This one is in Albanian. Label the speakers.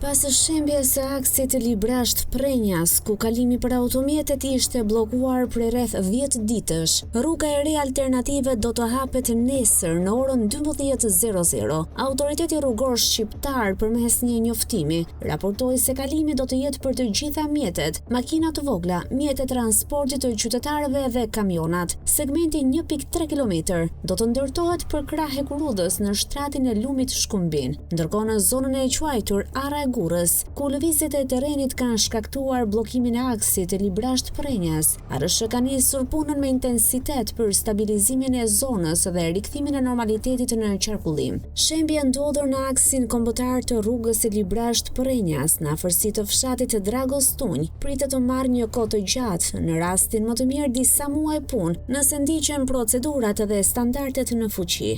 Speaker 1: Pas shembjes së aksit Librasht Prenjas, ku kalimi për automjetet ishte bllokuar për rreth 10 ditësh, rruga e re alternative do të hapet nesër në orën 12:00. Autoriteti rrugor shqiptar përmes një njoftimi raportoi se kalimi do të jetë për të gjitha mjetet, makina të vogla, mjetet transportit të qytetarëve dhe kamionat. Segmenti 1.3 km do të ndërtohet për krah e Kurudhës në shtratin e Lumit Shkumbin, ndërkohë në zonën e quajtur Ara Gurës, ku lëvizjet e terrenit kanë shkaktuar bllokimin e aksit Librasht Prenjas. ARSH ka nisur punën me intensitet për stabilizimin e zonës dhe rikthimin e normalitetit në qarkullim. Shembja ndodhur në aksin kombëtar të rrugës Librasht Prenjas në afërsi të fshatit Dragos Tunj pritet të marrë një kohë të gjatë, në rastin më të mirë disa muaj punë, nëse ndiqen procedurat dhe standardet në fuqi.